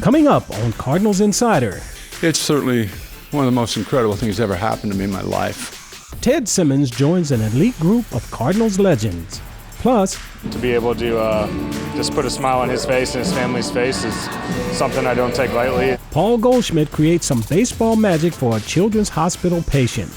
Coming up on Cardinals Insider. It's certainly one of the most incredible things that ever happened to me in my life. Ted Simmons joins an elite group of Cardinals legends. Plus, to be able to just put a smile on his face and his family's face is something I don't take lightly. Paul Goldschmidt creates some baseball magic for a children's hospital patient.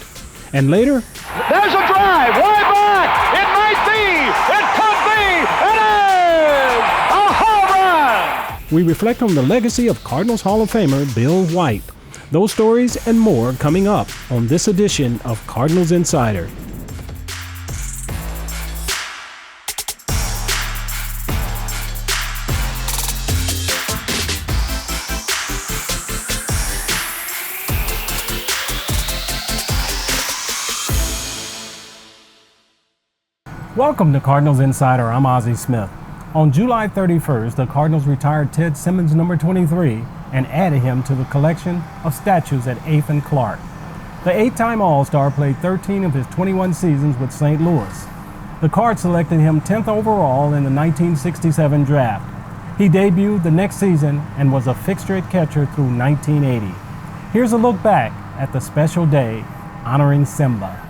And later, there's a drive, way back, it might be, it could be, it is a home run! We reflect on the legacy of Cardinals Hall of Famer Bill White. Those stories and more coming up on this edition of Cardinals Insider. Welcome to Cardinals Insider. I'm Ozzie Smith. On July 31st, the Cardinals retired Ted Simmons, number 23, and added him to the collection of statues at 8th and Clark. The 8-time All-Star played 13 of his 21 seasons with St. Louis. The Cards selected him 10th overall in the 1967 draft. He debuted the next season and was a fixture at catcher through 1980. Here's a look back at the special day honoring Simba.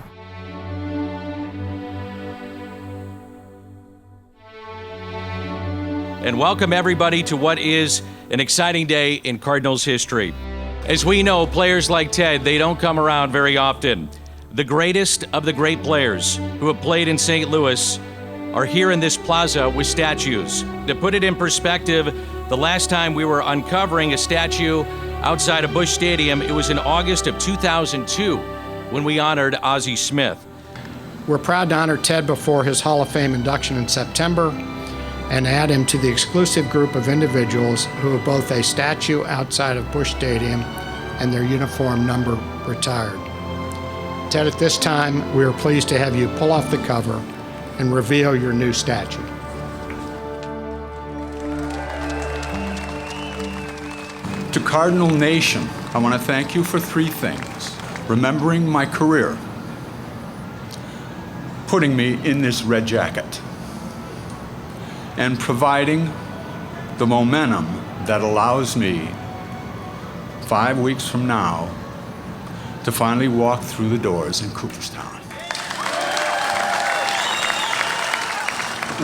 And welcome everybody to what is an exciting day in Cardinals history. As we know, players like Ted, they don't come around very often. The greatest of the great players who have played in St. Louis are here in this plaza with statues. To put it in perspective, the last time we were uncovering a statue outside of Busch Stadium, it was in August of 2002 when we honored Ozzie Smith. We're proud to honor Ted before his Hall of Fame induction in September and add him to the exclusive group of individuals who have both a statue outside of Busch Stadium and their uniform number retired. Ted, at this time, we are pleased to have you pull off the cover and reveal your new statue. To Cardinal Nation, I want to thank you for three things: remembering my career, putting me in this red jacket, and providing the momentum that allows me 5 weeks from now to finally walk through the doors in Cooperstown.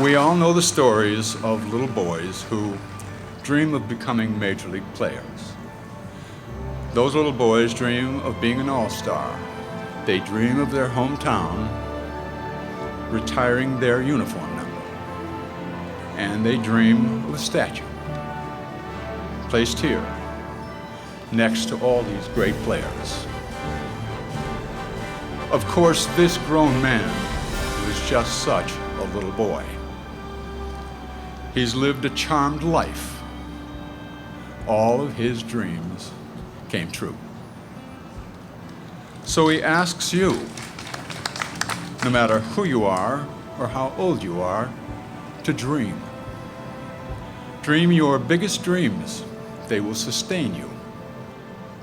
We all know the stories of little boys who dream of becoming major league players. Those little boys dream of being an all-star. They dream of their hometown retiring their uniform number. And they dream of a statue placed here next to all these great players. Of course, this grown man was just such a little boy. He's lived a charmed life. All of his dreams came true. So he asks you, no matter who you are or how old you are, to dream. Dream your biggest dreams. They will sustain you.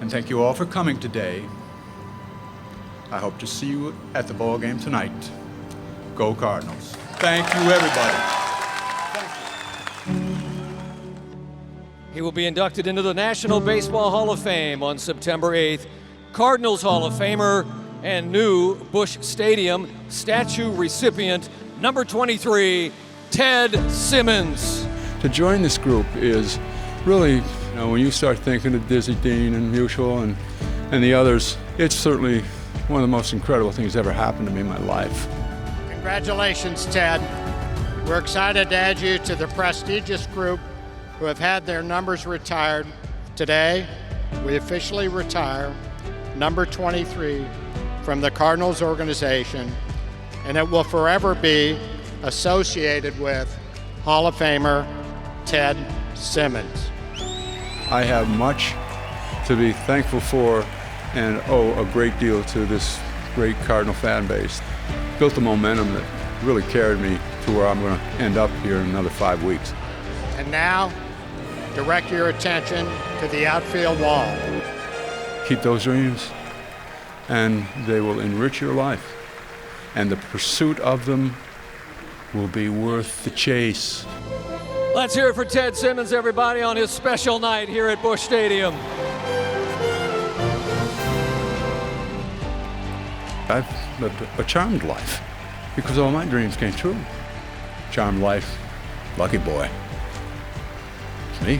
And thank you all for coming today. I hope to see you at the ball game tonight. Go Cardinals. Thank you, everybody. He will be inducted into the National Baseball Hall of Fame on September 8th. Cardinals Hall of Famer and new Busch Stadium statue recipient, number 23, Ted Simmons. To join this group is really, when you start thinking of Dizzy Dean and Pujols and the others, it's certainly one of the most incredible things that ever happened to me in my life. Congratulations, Ted. We're excited to add you to the prestigious group who have had their numbers retired. Today, we officially retire number 23 from the Cardinals organization, and it will forever be associated with Hall of Famer Ted Simmons. I have much to be thankful for and owe a great deal to this great Cardinal fan base. Built the momentum that really carried me to where I'm going to end up here in another 5 weeks. And now, direct your attention to the outfield wall. Keep those dreams, and they will enrich your life. And the pursuit of them will be worth the chase. Let's hear it for Ted Simmons, everybody, on his special night here at Busch Stadium. I've lived a charmed life because all my dreams came true. Charmed life, lucky boy. It's me.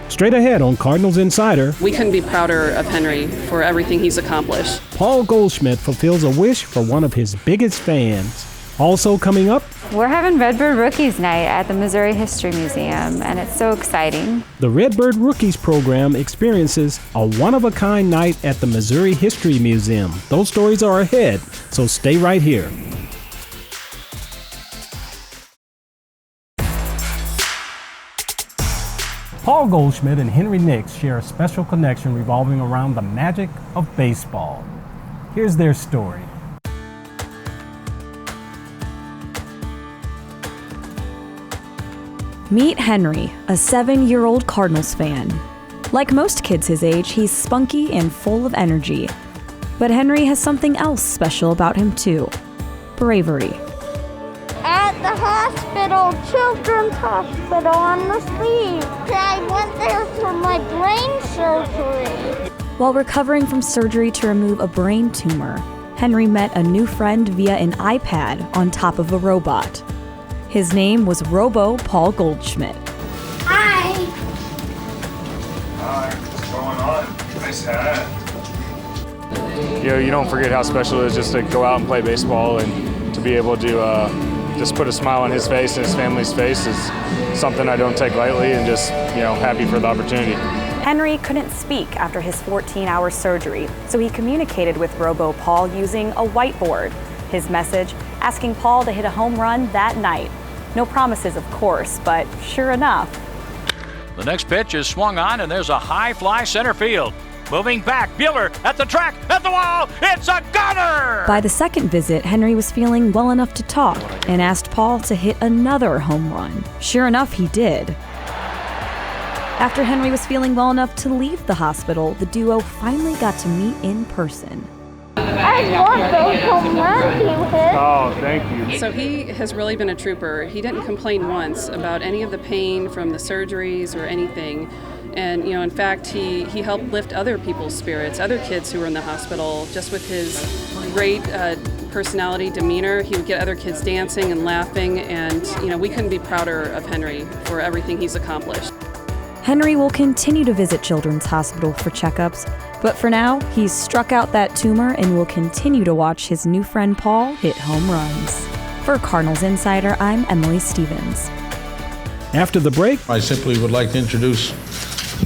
Straight ahead on Cardinals Insider, We couldn't be prouder of Henry for everything he's accomplished. Paul Goldschmidt fulfills a wish for one of his biggest fans. Also coming up, We're having Redbird Rookies night at the Missouri History Museum, and it's so exciting. the Redbird Rookies program experiences a one-of-a-kind night at the Missouri History Museum. Those stories are ahead, so stay right here. Paul Goldschmidt and Henry Nicks share a special connection revolving around the magic of baseball. Here's their story. Meet Henry, a 7-year-old Cardinals fan. Like most kids his age, he's spunky and full of energy. But Henry has something else special about him too: bravery. At the hospital, Children's Hospital on the sea. I went there for my brain surgery. While recovering from surgery to remove a brain tumor, Henry met a new friend via an iPad on top of a robot. His name was Robo Paul Goldschmidt. Hi. Hi, what's going on? Nice hat. You don't forget how special it is just to go out and play baseball, and to be able to just put a smile on his face and his family's face is something I don't take lightly, and just, happy for the opportunity. Henry couldn't speak after his 14-hour surgery, so he communicated with Robo Paul using a whiteboard. His message, asking Paul to hit a home run that night. No promises, of course, but sure enough. The next pitch is swung on, and there's a high fly center field. Moving back, Bueller at the track, at the wall, it's a gunner! By the second visit, Henry was feeling well enough to talk and asked Paul to hit another home run. Sure enough, he did. After Henry was feeling well enough to leave the hospital, the duo finally got to meet in person. I love those home runs you hit. Oh, thank you. So he has really been a trooper. He didn't complain once about any of the pain from the surgeries or anything. And, in fact, he helped lift other people's spirits, other kids who were in the hospital, just with his great personality, demeanor. He would get other kids dancing and laughing, and, we couldn't be prouder of Henry for everything he's accomplished. Henry will continue to visit Children's Hospital for checkups, but for now, he's struck out that tumor and will continue to watch his new friend Paul hit home runs. For Cardinals Insider, I'm Emily Stevens. After the break, I simply would like to introduce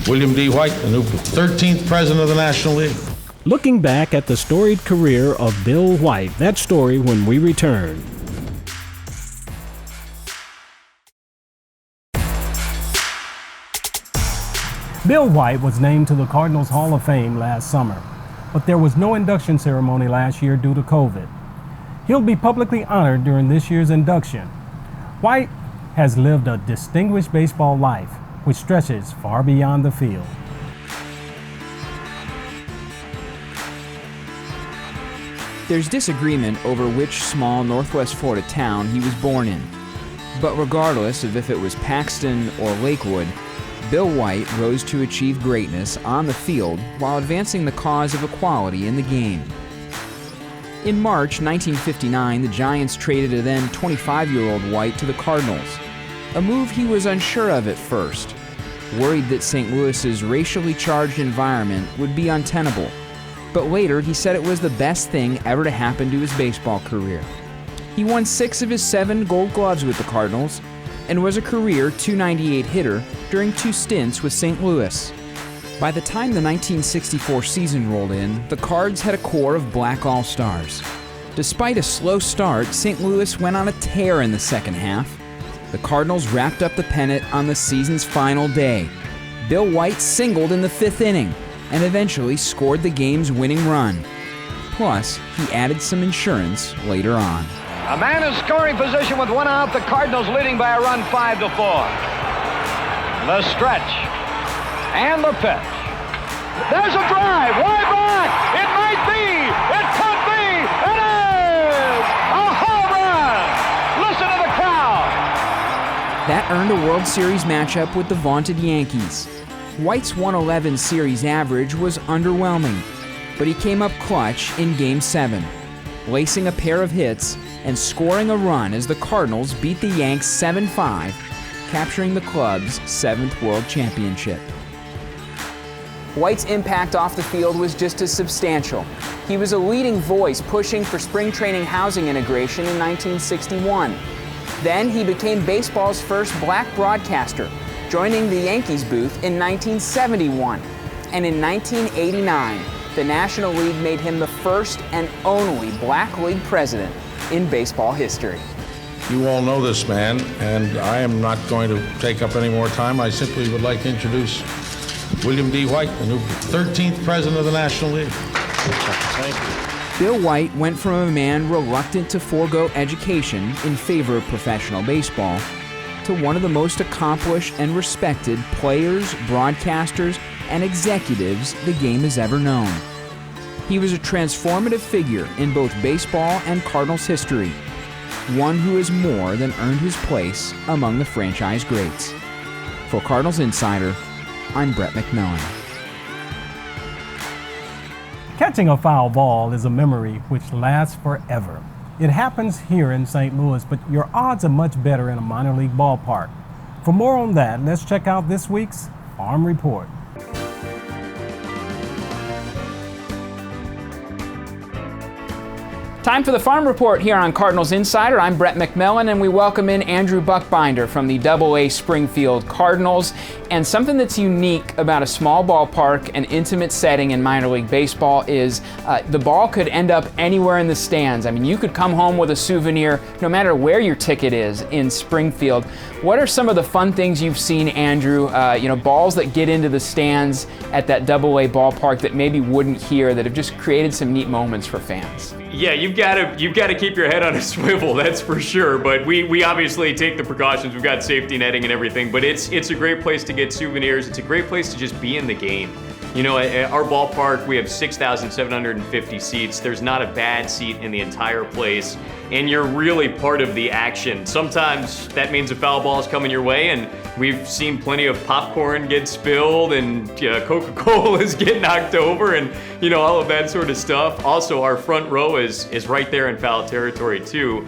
William D. White, the new 13th president of the National League. looking back at the storied career of Bill White. That story when we return. Bill White was named to the Cardinals Hall of Fame last summer, but there was no induction ceremony last year due to COVID. He'll be publicly honored during this year's induction. White has lived a distinguished baseball life, which stretches far beyond the field. There's disagreement over which small Northwest Florida town he was born in. But regardless of if it was Paxton or Lakewood, Bill White rose to achieve greatness on the field while advancing the cause of equality in the game. In March 1959, the Giants traded a then 25-year-old White to the Cardinals, a move he was unsure of at first, worried that St. Louis's racially charged environment would be untenable. But later, he said it was the best thing ever to happen to his baseball career. He won 6 of his 7 Gold Gloves with the Cardinals and was a career .298 hitter during 2 stints with St. Louis. By the time the 1964 season rolled in, the Cards had a core of black all-stars. Despite a slow start, St. Louis went on a tear in the second half. The Cardinals wrapped up the pennant on the season's final day. Bill White singled in the 5th inning and eventually scored the game's winning run. Plus, he added some insurance later on. A man in scoring position with 1 out, the Cardinals leading by a run 5-4. The stretch and the pitch. There's a drive, way back. It might be, it could be, it is a home run. Listen to the crowd. That earned a World Series matchup with the vaunted Yankees. White's 111 series average was underwhelming, but he came up clutch in Game 7, lacing a pair of hits and scoring a run as the Cardinals beat the Yanks 7-5, capturing the club's 7th World Championship. White's impact off the field was just as substantial. He was a leading voice pushing for spring training housing integration in 1961. Then he became baseball's first black broadcaster, joining the Yankees booth in 1971. And in 1989, the National League made him the first and only black league president in baseball history. You all know this man, and I am not going to take up any more time. I simply would like to introduce William D. White, the new 13th president of the National League. Thank you. Bill White went from a man reluctant to forego education in favor of professional baseball to one of the most accomplished and respected players, broadcasters, and executives the game has ever known. He was a transformative figure in both baseball and Cardinals history, one who has more than earned his place among the franchise greats. For Cardinals Insider, I'm Brett McMillan. Catching a foul ball is a memory which lasts forever. It happens here in St. Louis, but your odds are much better in a minor league ballpark. For more on that, let's check out this week's Farm Report. Time for the Farm Report here on Cardinals Insider. I'm Brett McMillan, and we welcome in Andrew Buckbinder from the AA Springfield Cardinals. And something that's unique about a small ballpark, an intimate setting in minor league baseball is the ball could end up anywhere in the stands. I mean, you could come home with a souvenir no matter where your ticket is in Springfield. What are some of the fun things you've seen, Andrew? Balls that get into the stands at that AA ballpark that maybe wouldn't here, that have just created some neat moments for fans. Yeah, you've got to keep your head on a swivel, that's for sure. But we obviously take the precautions. We've got safety netting and everything. But it's a great place to get souvenirs. It's a great place to just be in the game. You know, at our ballpark, we have 6,750 seats. There's not a bad seat in the entire place, and you're really part of the action. Sometimes that means a foul ball is coming your way, and we've seen plenty of popcorn get spilled and Coca-Cola's get knocked over and, all of that sort of stuff. Also, our front row is right there in foul territory, too.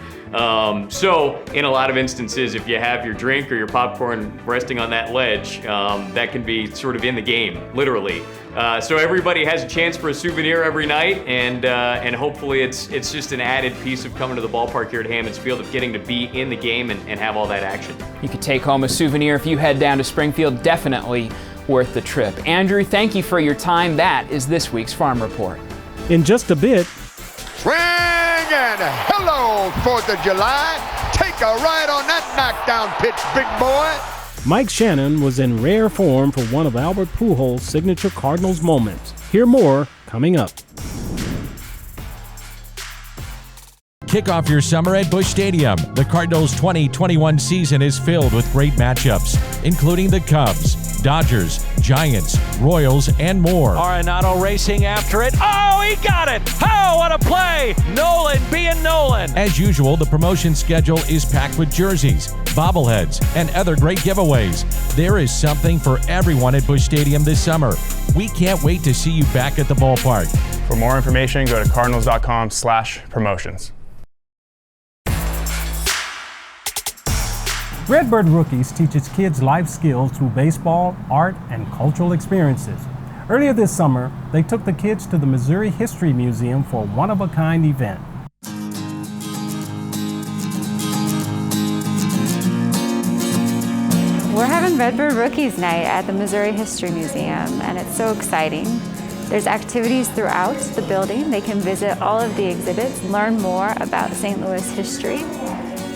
So in a lot of instances, if you have your drink or your popcorn resting on that ledge, that can be sort of in the game, literally. So everybody has a chance for a souvenir every night, and hopefully it's just an added piece of coming to the ballpark here at Hammons Field, of getting to be in the game and have all that action. You could take home a souvenir if you head down to Springfield. Definitely worth the trip. Andrew, thank you for your time. That is this week's Farm Report. In just a bit, swing and hello, 4th of July. Take a ride on that knockdown pitch, big boy. Mike Shannon was in rare form for one of Albert Pujols' signature Cardinals moments. Hear more coming up. Kick off your summer at Busch Stadium. The Cardinals' 2021 season is filled with great matchups, including the Cubs, Dodgers, Giants, Royals, and more. Arenado racing after it. Oh, he got it! Oh, what a play! Nolan being Nolan. As usual, the promotion schedule is packed with jerseys, bobbleheads, and other great giveaways. There is something for everyone at Busch Stadium this summer. We can't wait to see you back at the ballpark. For more information, go to cardinals.com/promotions. Redbird Rookies teaches kids life skills through baseball, art, and cultural experiences. Earlier this summer, they took the kids to the Missouri History Museum for a one-of-a-kind event. We're having Redbird Rookies Night at the Missouri History Museum, and it's so exciting. There's activities throughout the building. They can visit all of the exhibits, learn more about St. Louis history.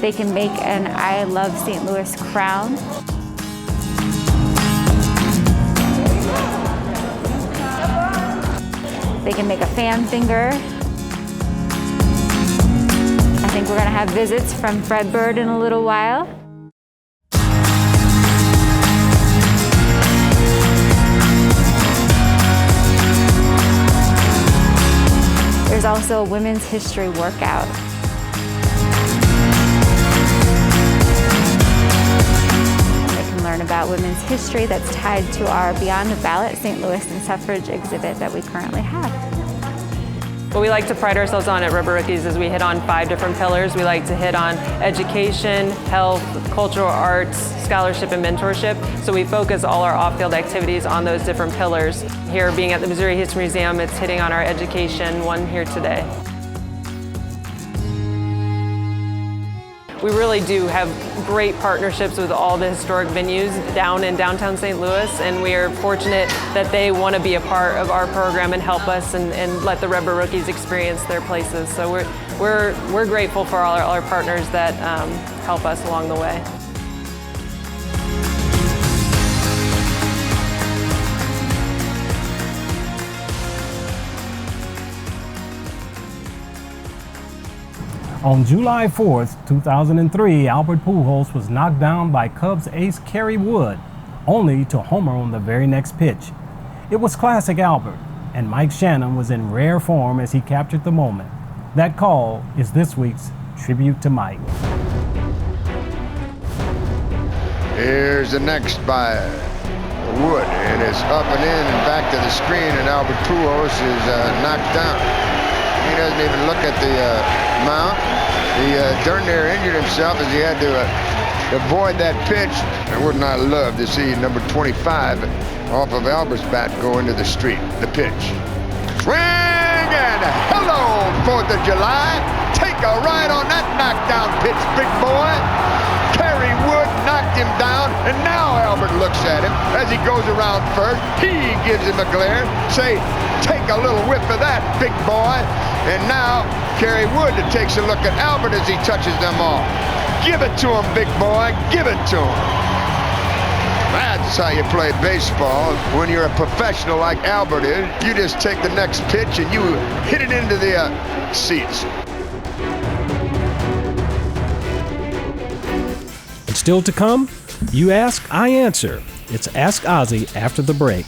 They can make an I Love St. Louis crown. They can make a fan finger. I think we're gonna have visits from Redbird in a little while. There's also a women's history workout. learn about women's history that's tied to our Beyond the Ballot St. Louis and suffrage exhibit that we currently have. What we like to pride ourselves on at Redbird Rookies is we hit on 5 different pillars. We like to hit on education, health, cultural arts, scholarship, and mentorship. So we focus all our off-field activities on those different pillars. Here, being at the Missouri History Museum, it's hitting on our education one here today. We really do have great partnerships with all the historic venues down in downtown St. Louis, and we are fortunate that they want to be a part of our program and help us and let the Redbird Rookies experience their places. So we're grateful for all our partners that help us along the way. On July 4th, 2003, Albert Pujols was knocked down by Cubs ace Kerry Wood, only to homer on the very next pitch. It was classic Albert, and Mike Shannon was in rare form as he captured the moment. That call is this week's Tribute to Mike. Here's the next by Wood, and it's up and in and back to the screen, and Albert Pujols is knocked down. He doesn't even look at the mound. He darn near injured himself as he had to avoid that pitch. I would not love to see number 25 off of Albert's bat go into the street. The pitch. Swing and hello, 4th of July. Take a ride on that knockdown pitch, big boy. Kerry Wood knocked him down, and now Albert looks at him as he goes around first. He gives him a glare. Say, take a little whiff of that, big boy. And now Kerry Wood takes a look at Albert as he touches them all. Give it to him, big boy. Give it to him. That's how you play baseball. When you're a professional like Albert is, you just take the next pitch and you hit it into the seats. And still to come, you ask, I answer. It's Ask Ozzie after the break.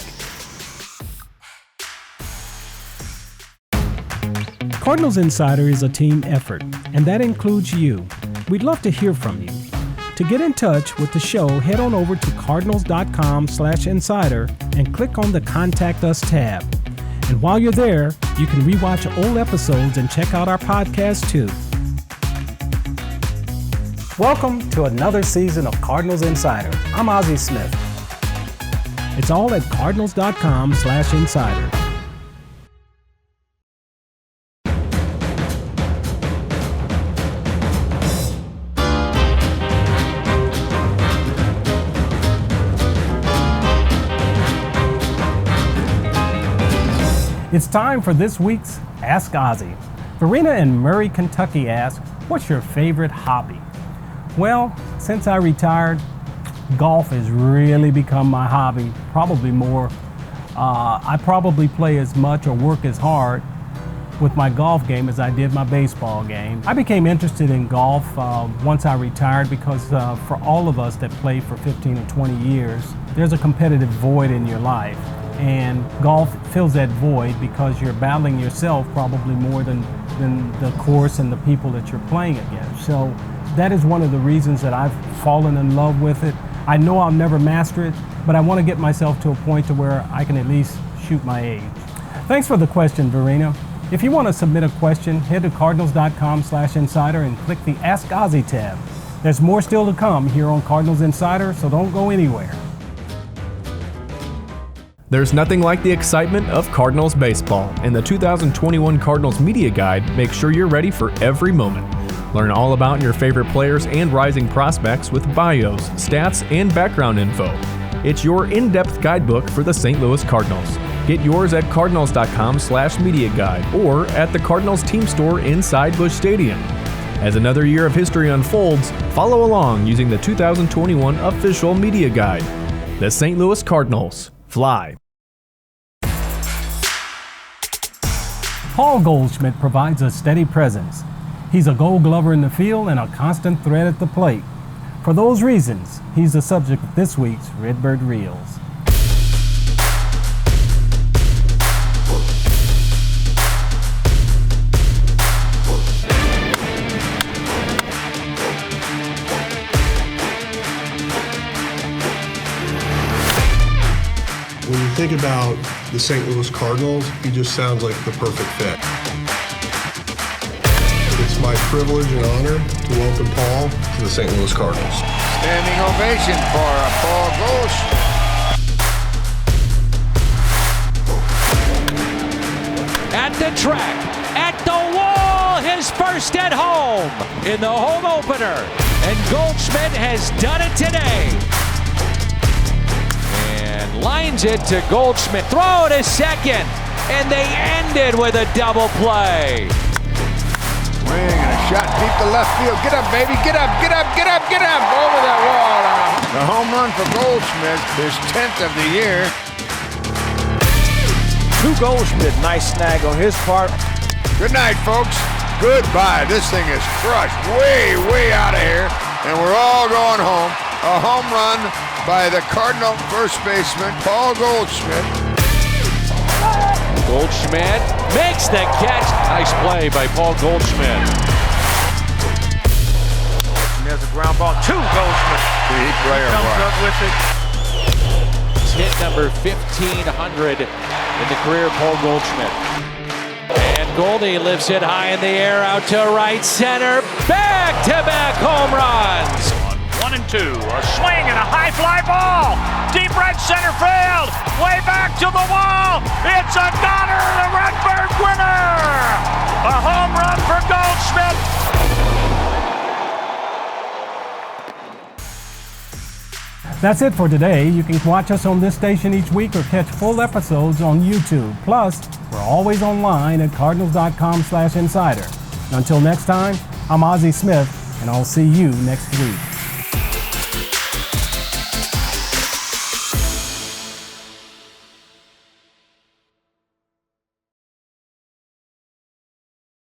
Cardinals Insider is a team effort, and that includes you. We'd love to hear from you. To get in touch with the show, head on over to cardinals.com/insider and click on the Contact Us tab. And while you're there, you can rewatch old episodes and check out our podcast too. Welcome to another season of Cardinals Insider. I'm Ozzie Smith. It's all at cardinals.com/insider. It's time for this week's Ask Ozzie. Verena in Murray, Kentucky asks, what's your favorite hobby? Well, since I retired, golf has really become my hobby, probably more. I probably play as much or work as hard with my golf game as I did my baseball game. I became interested in golf once I retired because for all of us that play for 15 or 20 years, there's a competitive void in your life. And golf fills that void because you're battling yourself probably more than the course and the people that you're playing against. So that is one of the reasons that I've fallen in love with it. I know I'll never master it, but I want to get myself to a point to where I can at least shoot my age. Thanks for the question, Verena. If you want to submit a question, head to cardinals.com/insider and click the Ask Ozzie tab. There's more still to come here on Cardinals Insider, so don't go anywhere. There's nothing like the excitement of Cardinals baseball, and the 2021 Cardinals Media Guide makes sure you're ready for every moment. Learn all about your favorite players and rising prospects with bios, stats, and background info. It's your in-depth guidebook for the St. Louis Cardinals. Get yours at cardinals.com/media guide or at the Cardinals team store inside Busch Stadium. As another year of history unfolds, follow along using the 2021 official media guide. The St. Louis Cardinals. Fly. Paul Goldschmidt provides a steady presence. He's a Gold Glover in the field and a constant threat at the plate. For those reasons, he's the subject of this week's Redbird Reels. When you think about the St. Louis Cardinals, he just sounds like the perfect fit. It's my privilege and honor to welcome Paul to the St. Louis Cardinals. Standing ovation for Paul Goldschmidt. At the track, at the wall, his first at home in the home opener. And Goldschmidt has done it today. And lines it to Goldschmidt. Throw to second. And they ended with a double play. Swing and a shot deep to left field. Get up, baby. Get up, get up, get up, get up. Over that wall. The home run for Goldschmidt, his 10th of the year. To Goldschmidt, nice snag on his part. Good night, folks. Goodbye. This thing is crushed way, way out of here. And we're all going home. A home run by the Cardinal first baseman, Paul Goldschmidt. Goldschmidt makes the catch. Nice play by Paul Goldschmidt. There's a ground ball to Goldschmidt. He comes up with it. It's hit number 1,500 in the career of Paul Goldschmidt. And Goldie lifts it high in the air out to right center. Back-to-back home runs. 1 and 2. A swing and a high fly ball. Deep right center field. Way back to the wall. It's a goner. The Redbird winner. A home run for Goldschmidt. That's it for today. You can watch us on this station each week or catch full episodes on YouTube. Plus, we're always online at cardinals.com/insider. Until next time, I'm Ozzie Smith, and I'll see you next week.